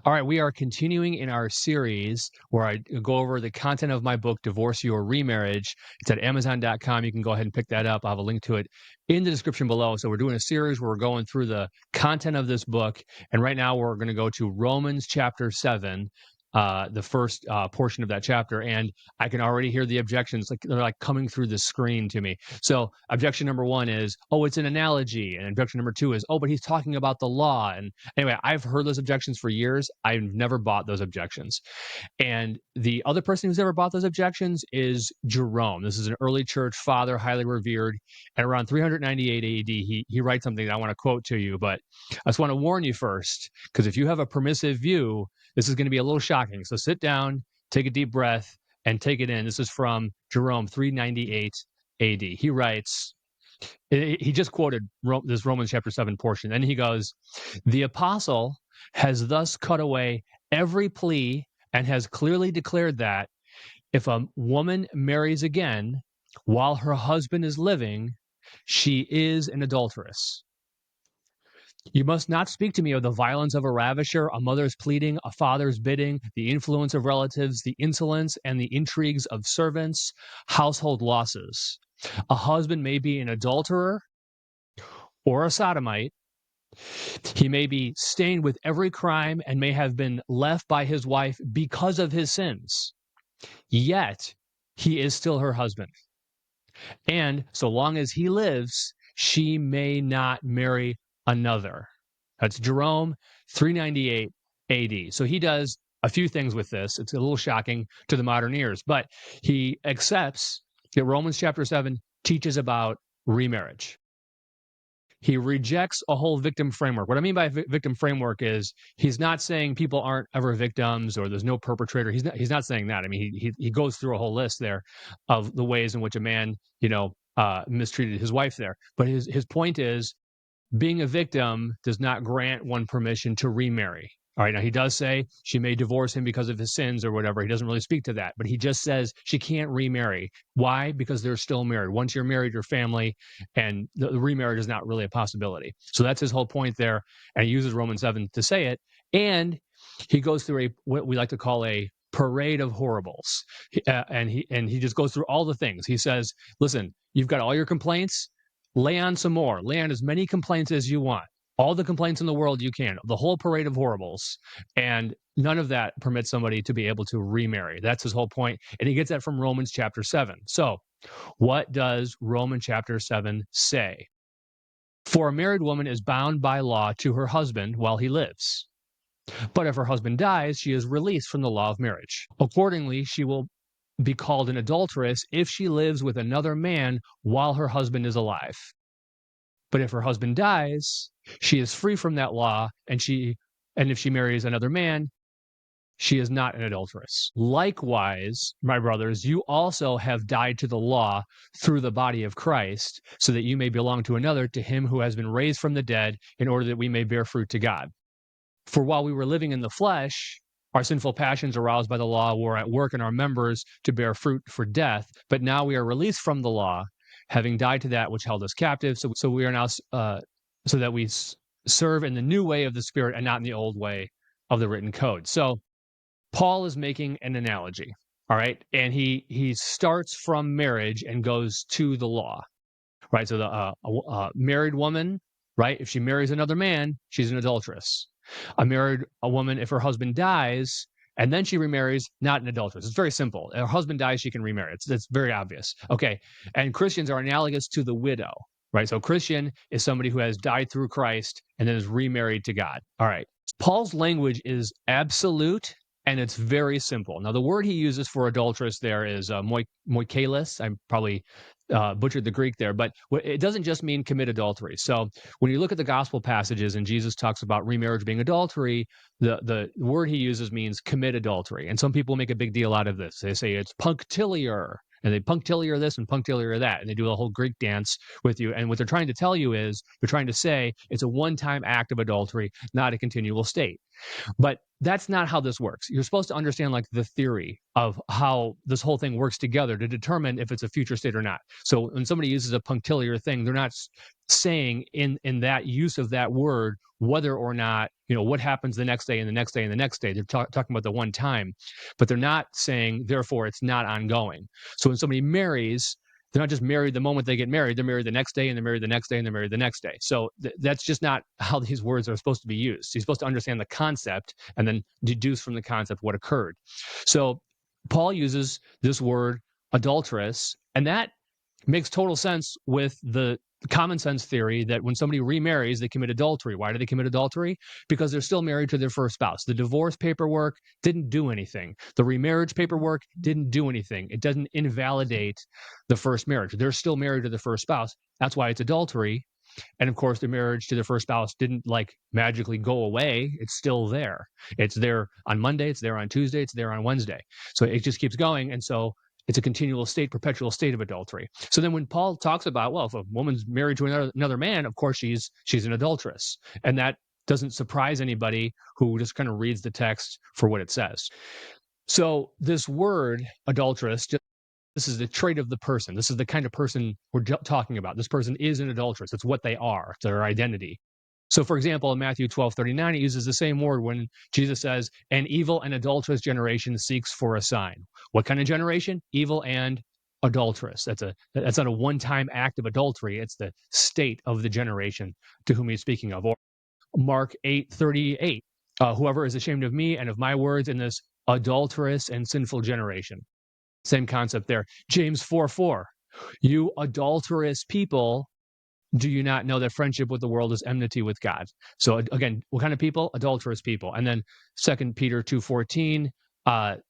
All right, we are continuing in our series where I go over the content of my book, Divorce Your Remarriage. It's at Amazon.com. You can go ahead and pick that up. I'll have a link to it in the description below. So we're doing a series where we're going through the content of this book. And right now we're going to go to Romans chapter 7, the first portion of that chapter. And I can already hear the objections. They're like coming through the screen to me. So objection number one is, oh, it's an analogy. And objection number two is, oh, but he's talking about the law. And anyway, I've heard those objections for years. I've never bought those objections. And the other person who's ever bought those objections is Jerome. This is an early church father, highly revered. And around 398 AD, he writes something that I want to quote to you. But I just want to warn you first, because if you have a permissive view, this is going to be a little shocking. So sit down, take a deep breath, and take it in. This is from Jerome, 398 AD. He writes, he just quoted this Romans chapter 7 portion. And he goes, the apostle has thus cut away every plea and has clearly declared that if a woman marries again while her husband is living, she is an adulteress. You must not speak to me of the violence of a ravisher, a mother's pleading, a father's bidding, the influence of relatives, the insolence and the intrigues of servants, household losses. A husband may be an adulterer or a sodomite. He may be stained with every crime and may have been left by his wife because of his sins. Yet he is still her husband. And so long as he lives, she may not marry another. That's Jerome, 398 AD. So he does a few things with this. It's a little shocking to the modern ears, but he accepts that Romans chapter 7 teaches about remarriage. He rejects a whole victim framework. What I mean by victim framework is he's not saying people aren't ever victims or there's no perpetrator. He's not saying that. I mean, he goes through a whole list there of the ways in which a man, mistreated his wife there. But his point is, being a victim does not grant one permission to remarry. All right, now he does say she may divorce him because of his sins or whatever. He doesn't really speak to that, but he just says she can't remarry. Why? Because they're still married. Once you're married, your family, and the remarriage is not really a possibility. So that's his whole point there, and he uses Romans 7 to say it. And he goes through what we like to call a parade of horribles, and he just goes through all the things. He says, listen, you've got all your complaints. Lay on some more. Lay on as many complaints as you want. All the complaints in the world you can. The whole parade of horribles. And none of that permits somebody to be able to remarry. That's his whole point. And he gets that from Romans chapter 7. So what does Romans chapter 7 say? For a married woman is bound by law to her husband while he lives. But if her husband dies, she is released from the law of marriage. Accordingly, she will be called an adulteress if she lives with another man while her husband is alive. But if her husband dies, she is free from that law, and if she marries another man, she is not an adulteress. Likewise, my brothers, you also have died to the law through the body of Christ, so that you may belong to another, to him who has been raised from the dead, in order that we may bear fruit to God. For while we were living in the flesh, our sinful passions aroused by the law were at work in our members to bear fruit for death. But now we are released from the law, having died to that which held us captive. So we are now, so that we serve in the new way of the Spirit and not in the old way of the written code. So Paul is making an analogy, all right? And he starts from marriage and goes to the law, right? So a married woman, right? If she marries another man, she's an adulteress. A woman, if her husband dies and then she remarries, not an adulteress. It's very simple. If her husband dies, she can remarry. It's very obvious. Okay. And Christians are analogous to the widow, right? So Christian is somebody who has died through Christ and then is remarried to God. All right. Paul's language is absolute and it's very simple. Now, the word he uses for adulteress there is moikelis. I'm probably butchered the Greek there, but it doesn't just mean commit adultery. So when you look at the gospel passages and Jesus talks about remarriage being adultery, the word he uses means commit adultery. And some people make a big deal out of this. They say it's punctiliar, and they punctiliar this and punctiliar that, and they do a whole Greek dance with you. And what they're trying to tell you is they're trying to say it's a one-time act of adultery, not a continual state. But that's not how this works. You're supposed to understand like the theory of how this whole thing works together to determine if it's a future state or not. So when somebody uses a punctiliar thing, they're not saying in that use of that word whether or not, what happens the next day and the next day and the next day. They're talking about the one time, but they're not saying therefore it's not ongoing. So when somebody marries, they're not just married the moment they get married. They're married the next day, and they're married the next day, and they're married the next day. So that's just not how these words are supposed to be used. You're supposed to understand the concept and then deduce from the concept what occurred. So Paul uses this word adulteress, and that makes total sense with the common sense theory that when somebody remarries, they commit adultery. Why do they commit adultery? Because they're still married to their first spouse. The divorce paperwork didn't do anything. The remarriage paperwork didn't do anything. It doesn't invalidate the first marriage. They're still married to the first spouse. That's why it's adultery. And of course, the marriage to their first spouse didn't like magically go away. It's still there. It's there on Monday. It's there on Tuesday. It's there on Wednesday. So it just keeps going. And so it's a continual state, perpetual state of adultery. So then when Paul talks about, well, if a woman's married to another man, of course she's an adulteress. And that doesn't surprise anybody who just kind of reads the text for what it says. So this word adulteress, this is the trait of the person. This is the kind of person we're talking about. This person is an adulteress. It's what they are. It's their identity. So, for example, in Matthew 12:39, it uses the same word when Jesus says, "An evil and adulterous generation seeks for a sign." What kind of generation? Evil and adulterous. That's not a one-time act of adultery. It's the state of the generation to whom he's speaking of. Or Mark 8:38, whoever is ashamed of me and of my words in this adulterous and sinful generation. Same concept there. James 4:4, you adulterous people, do you not know that friendship with the world is enmity with God? So again, what kind of people? Adulterous people. And then 2 Peter 2:14,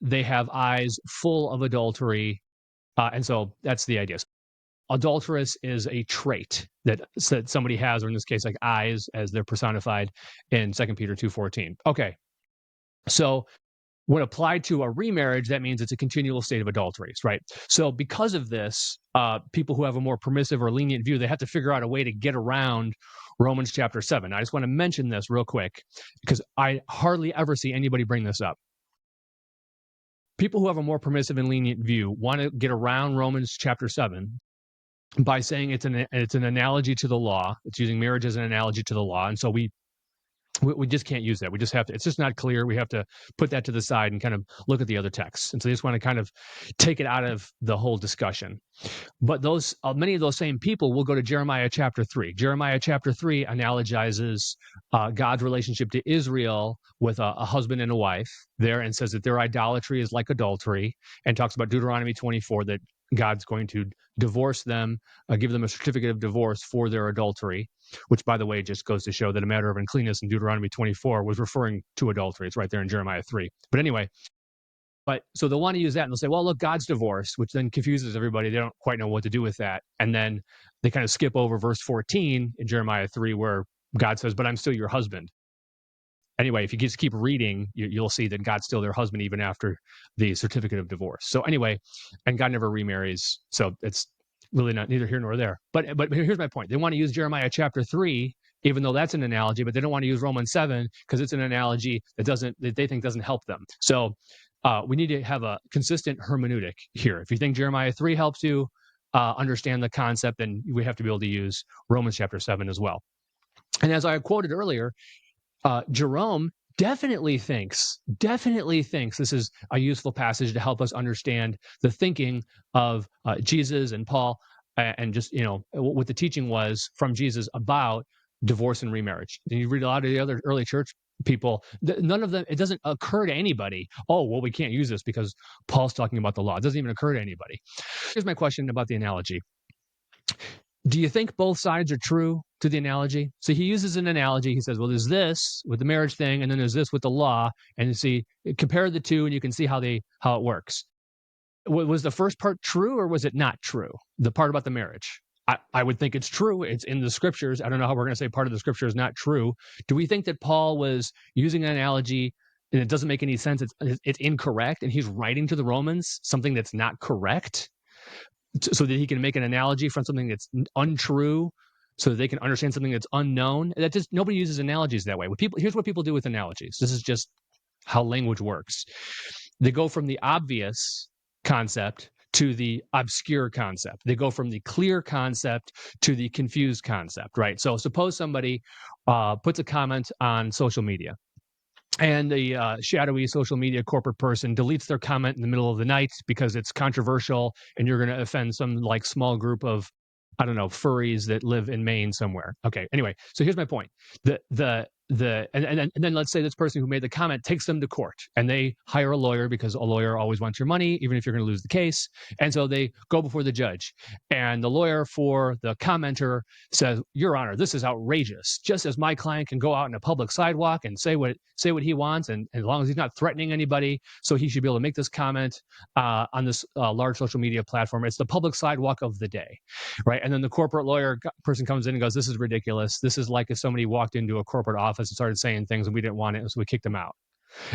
they have eyes full of adultery. And so that's the idea. Adulteress is a trait that somebody has, or in this case, like eyes as they're personified in 2 Peter 2:14. Okay, so when applied to a remarriage, that means it's a continual state of adulteries, right? So because of this, people who have a more permissive or lenient view, they have to figure out a way to get around Romans chapter 7. I just want to mention this real quick because I hardly ever see anybody bring this up. People who have a more permissive and lenient view want to get around Romans chapter 7 by saying it's an analogy to the law. It's using marriage as an analogy to the law. And so we just can't use that. We just have to, it's just not clear. We have to put that to the side and kind of look at the other texts. And so they just want to kind of take it out of the whole discussion. But those many of those same people will go to Jeremiah chapter 3. Jeremiah chapter 3 analogizes God's relationship to Israel with a husband and a wife there and says that their idolatry is like adultery, and talks about Deuteronomy 24 that God's going to divorce them, give them a certificate of divorce for their adultery, which, by the way, just goes to show that a matter of uncleanness in Deuteronomy 24 was referring to adultery. It's right there in Jeremiah 3. But anyway, so they'll want to use that and they'll say, well, look, God's divorce, which then confuses everybody. They don't quite know what to do with that. And then they kind of skip over verse 14 in Jeremiah 3 where God says, but I'm still your husband. Anyway, if you just keep reading, you'll see that God's still their husband even after the certificate of divorce. So anyway, and God never remarries. So it's really not neither here nor there. But here's my point. They want to use Jeremiah chapter 3, even though that's an analogy, but they don't want to use Romans 7 because it's an analogy that they think doesn't help them. So we need to have a consistent hermeneutic here. If you think Jeremiah 3 helps you understand the concept, then we have to be able to use Romans chapter 7 as well. And as I quoted earlier, Jerome definitely thinks this is a useful passage to help us understand the thinking of Jesus and Paul and just, what the teaching was from Jesus about divorce and remarriage. And you read a lot of the other early church people, none of them, it doesn't occur to anybody, oh, well, we can't use this because Paul's talking about the law. It doesn't even occur to anybody. Here's my question about the analogy. Do you think both sides are true to the analogy? So he uses an analogy. He says, well, there's this with the marriage thing, and then there's this with the law. And you see, compare the two, and you can see how it works. Was the first part true, or was it not true? The part about the marriage. I would think it's true. It's in the scriptures. I don't know how we're going to say part of the scripture is not true. Do we think that Paul was using an analogy and it doesn't make any sense? It's incorrect, and he's writing to the Romans something that's not correct, so that he can make an analogy from something that's untrue so that they can understand something that's unknown. That just nobody uses analogies that way. Here's what people do with analogies. This is just how language works. They go from the obvious concept to the obscure concept. They go from the clear concept to the confused concept, right? So suppose somebody puts a comment on social media, and the shadowy social media corporate person deletes their comment in the middle of the night because it's controversial and you're going to offend some like small group of, I don't know, furries that live in Maine somewhere. Okay. Anyway, so here's my point. And then let's say this person who made the comment takes them to court, and they hire a lawyer because a lawyer always wants your money, even if you're going to lose the case. And so they go before the judge, and the lawyer for the commenter says, "Your Honor, this is outrageous. Just as my client can go out in a public sidewalk and say what he wants, and as long as he's not threatening anybody, so he should be able to make this comment on this large social media platform. It's the public sidewalk of the day." Right. And then the corporate lawyer person comes in and goes, "This is ridiculous. This is like if somebody walked into a corporate office and started saying things and we didn't want it, so we kicked them out."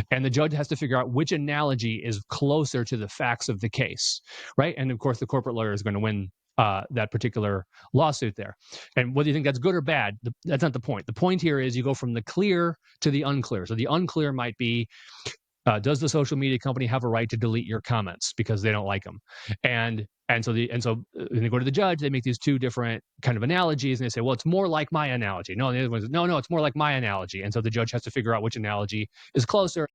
And the judge has to figure out which analogy is closer to the facts of the case. Right. And of course, the corporate lawyer is going to win that particular lawsuit there. And whether you think that's good or bad, that's not the point. The point here is you go from the clear to the unclear. So the unclear might be, does the social media company have a right to delete your comments because they don't like them? And so when they go to the judge, they make these two different kind of analogies, and they say, well, it's more like my analogy. No, the other one's, no, it's more like my analogy. And so the judge has to figure out which analogy is closer.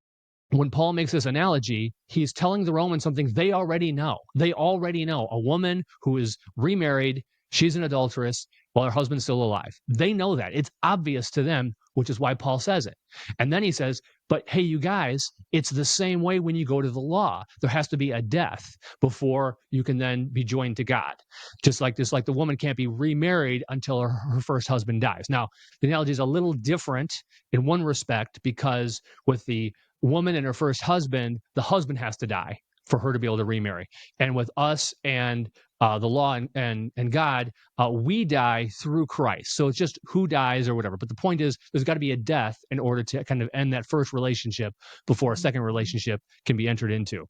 When Paul makes this analogy, he's telling the Romans something they already know. They already know a woman who is remarried, she's an adulteress while her husband's still alive. They know that. It's obvious to them, which is why Paul says it. And then he says, but hey, you guys, it's the same way when you go to the law. There has to be a death before you can then be joined to God. Just like the woman can't be remarried until her first husband dies. Now, the analogy is a little different in one respect, because with the woman and her first husband, the husband has to die for her to be able to remarry. And with us and the law and God, we die through Christ. So it's just who dies or whatever. But the point is, there's got to be a death in order to kind of end that first relationship before a second relationship can be entered into.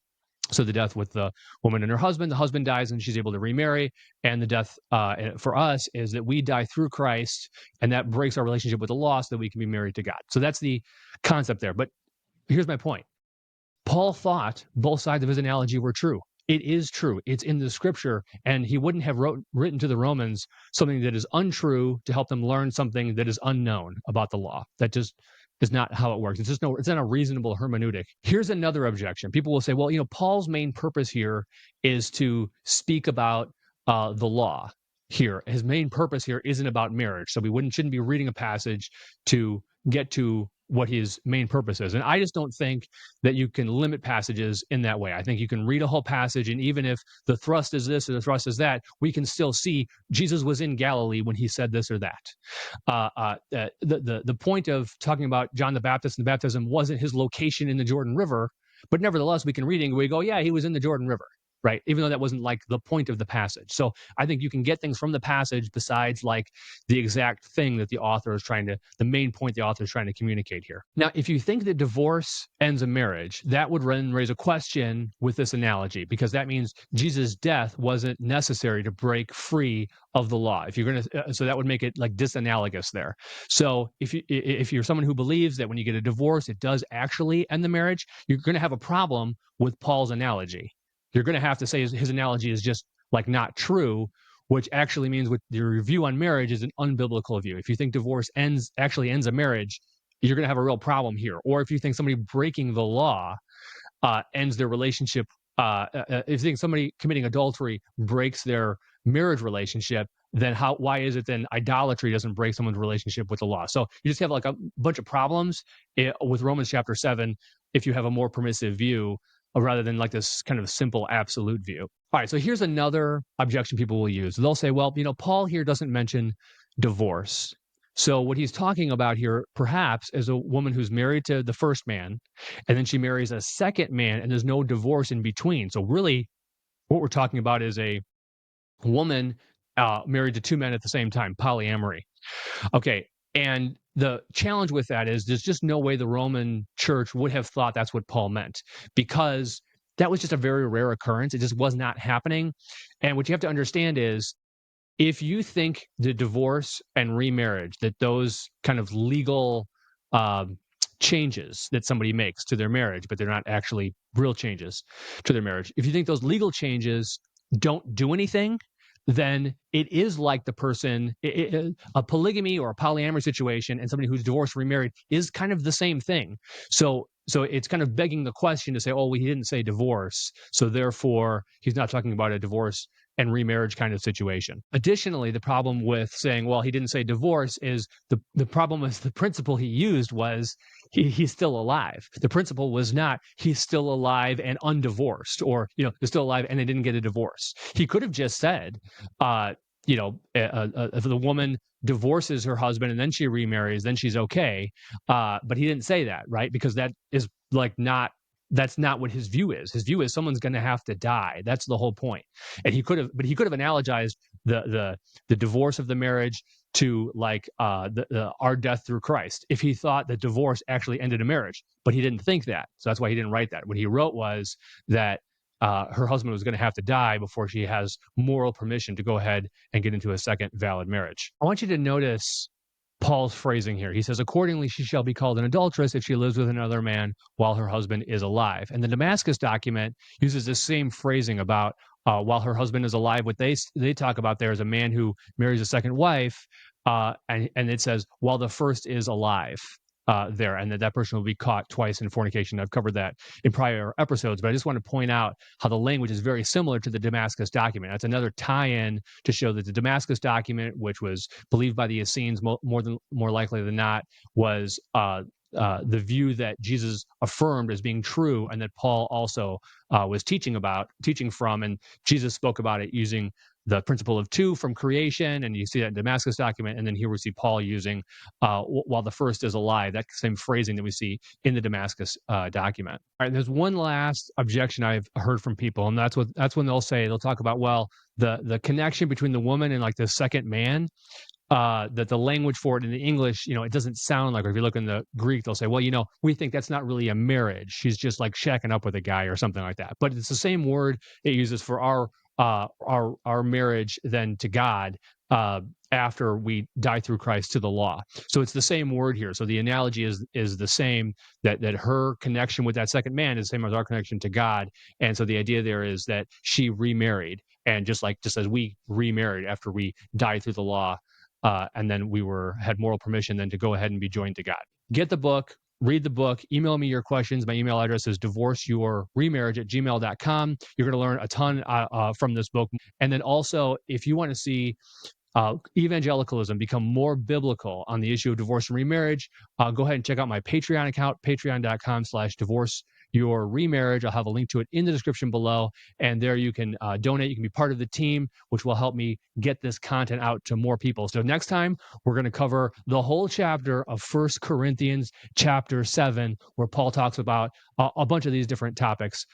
So the death with the woman and her husband, the husband dies and she's able to remarry. And the death for us is that we die through Christ, and that breaks our relationship with the law so that we can be married to God. So that's the concept there. But here's my point. Paul thought both sides of his analogy were true. It is true. It's in the scripture, and he wouldn't have written to the Romans something that is untrue to help them learn something that is unknown about the law. That just is not how it works. It's not a reasonable hermeneutic. Here's another objection. People will say, well, Paul's main purpose here is to speak about the law here. His main purpose here isn't about marriage. So we shouldn't be reading a passage to get to what his main purpose is. And I just don't think that you can limit passages in that way. I think you can read a whole passage, and even if the thrust is this or the thrust is that, we can still see Jesus was in Galilee when he said this or that. The point of talking about John the Baptist and the baptism wasn't his location in the Jordan River, but nevertheless, we can read it and we go, yeah, he was in the Jordan River. Right. Even though that wasn't like the point of the passage. So I think you can get things from the passage besides like the exact thing that the main point the author is trying to communicate here. Now, if you think that divorce ends a marriage, that would raise a question with this analogy, because that means Jesus' death wasn't necessary to break free of the law. So that would make it like disanalogous there. So if you're someone who believes that when you get a divorce, it does actually end the marriage, you're going to have a problem with Paul's analogy. You're going to have to say his analogy is just like not true, which actually means with your view on marriage is an unbiblical view. If you think divorce actually ends a marriage, you're going to have a real problem here. Or if you think somebody breaking the law ends their relationship, if you think somebody committing adultery breaks their marriage relationship, then why is it then idolatry doesn't break someone's relationship with the law? So you just have like a bunch of problems with Romans chapter 7 if you have a more permissive view, rather than like this kind of simple absolute view. All right, so here's another objection people will use. They'll say, well, Paul here doesn't mention divorce. So what he's talking about here, perhaps, is a woman who's married to the first man, and then she marries a second man, and there's no divorce in between. So really, what we're talking about is a woman married to two men at the same time, polyamory. Okay, and the challenge with that is there's just no way the Roman church would have thought that's what Paul meant, because that was just a very rare occurrence. It just was not happening. And what you have to understand is if you think the divorce and remarriage, that those kind of legal um, changes that somebody makes to their marriage, but they're not actually real changes to their marriage, if you think those legal changes don't do anything, then it is like the person, a polygamy or a polyamory situation, and somebody who's divorced or remarried is kind of the same thing. So it's kind of begging the question to say, oh, well, he didn't say divorce, so therefore he's not talking about a divorce and remarriage kind of situation. Additionally, the problem with saying, well, he didn't say divorce is the problem is the principle he used was he's still alive. The principle was not he's still alive and undivorced, or, they're still alive and they didn't get a divorce. He could have just said, uh, if the woman divorces her husband and then she remarries, then she's okay. But he didn't say that, right? Because that is like not that's not what his view is. His view is someone's going to have to die. That's the whole point. And he could have analogized the divorce of the marriage to like our death through Christ, if he thought that divorce actually ended a marriage. But he didn't think that, so that's why he didn't write that. What he wrote was that her husband was going to have to die before she has moral permission to go ahead and get into a second valid marriage. I want you to notice Paul's phrasing here. He says, accordingly, she shall be called an adulteress if she lives with another man while her husband is alive. And the Damascus document uses this same phrasing about while her husband is alive. What they talk about there is a man who marries a second wife, and it says while the first is alive. There, and that person will be caught twice in fornication. I've covered that in prior episodes, but I just want to point out how the language is very similar to the Damascus document. That's another tie-in to show that the Damascus document, which was believed by the Essenes more likely than not, was the view that Jesus affirmed as being true, and that Paul also was teaching from, and Jesus spoke about it using the principle of two from creation, and you see that in Damascus document, and then here we see Paul using while the first is alive, that same phrasing that we see in the Damascus document. All right, there's one last objection I've heard from people, and that's when they'll talk about, well, the connection between the woman and like the second man, that the language for it in the English, it doesn't sound like, or if you look in the Greek, they'll say, well, we think that's not really a marriage. She's just like shacking up with a guy or something like that. But it's the same word it uses for our marriage then to God after we die through Christ to the law. So it's the same word here. So the analogy is the same, that her connection with that second man is the same as our connection to God. And so the idea there is that she remarried, and just as we remarried after we died through the law, and then we had moral permission then to go ahead and be joined to God. Get the book, read the book, email me your questions. My email address is divorceyourremarriage@gmail.com. You're going to learn a ton from this book. And then also, if you want to see evangelicalism become more biblical on the issue of divorce and remarriage, go ahead and check out my Patreon account, patreon.com/divorceyourremarriage. I'll have a link to it in the description below, and there you can donate. You can be part of the team, which will help me get this content out to more people. So next time, we're going to cover the whole chapter of 1 Corinthians chapter 7, where Paul talks about a bunch of these different topics.